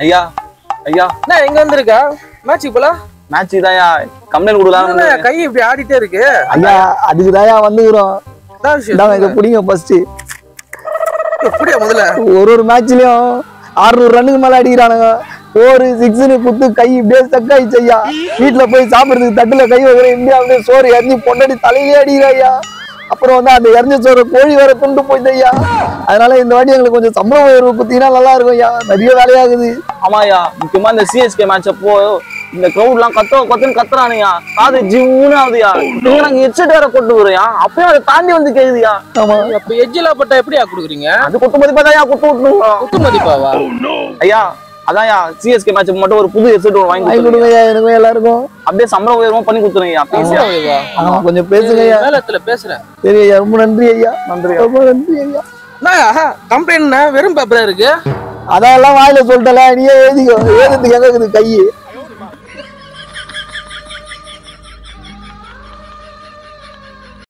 ஐயா ஐயா என்ன எங்க வந்திருக்கா மேட்ச் போல மேட்ச் தாயா கம்ப்ளைண்ட் கொடுக்கலாம் கை இப்படி ஆடிட்டே இருக்கு ஐயா அதுக்கு தாயா வந்துக்கிறோம் இதை பிடிங்க ஃபர்ஸ்ட் எப்படியா முதல்ல ஒரு மேட்ச்லயும் 600 ரன்னுக்கு மேல அடிக்கிறானுங்க 4 6ன்னு குத்து கை இப்படியே ஸ்டக் ஆயிடுச்சு ஐயா வீட்டுல போய் சாப்பிடுறதுக்கு தட்டுல கை வைக்கிறேன் இப்படியே அப்படியே சோறு எரிஞ்சு பொண்டாடி தலையிலே அடிக்கிற ஐயா அப்புறம் வந்து அந்த எரிஞ்ச சோறு கோழி வேற துண்டு போயிட்டு ஐயா அதனால இந்த வாட்டி எங்களுக்கு கொஞ்சம் சம்பள உயர்வு குத்தினா நல்லா இருக்கும் ஐயா நிறைய வேலையாகுது ஆமாயா முக்கியமா இந்த சிஎஸ்கே மேட்ச் அப்போ இந்த கிரௌட் எல்லாம் கத்துன்னு கத்துறானுயா காது ஜிம்முன்னு ஆகுதுயா நீங்க நாங்க ஹெட்செட் வேற கொண்டு வரோயா அப்பயும் அதை தாண்டி வந்து கேக்குதுயா ஆமா அப்ப எஜ்ஜிலா பட்டா எப்படியா குடுக்குறீங்க அது குத்து மதிப்பாதான் குத்து விட்டுருவோம் குத்து மதிப்பாவா ஐயா அதான்யா சிஎஸ்கே மேட்ச் மட்டும் ஒரு புது ஹெட்செட் வாங்கி கொடுங்க ஐயா எனக்கும் எல்லாருக்கும் அப்படியே சம்பள உயர்வும் பண்ணி கொடுத்துருங்கய்யா பேசியா கொஞ்சம் பேசுங்க ஐயா மேலத்துல பேசுறேன் சரி ஐயா ரொம்ப நன்றி ஐயா ரொம்ப நன்றி ஐயா கம்ப்ளைண்ட் வெறும் பேப்பரா இருக்கு அதெல்லாம் வாயில சொல்லிட்டல நீயே எழுதிக்கோ எழுதுறதுக்கு எங்க இருக்குது கை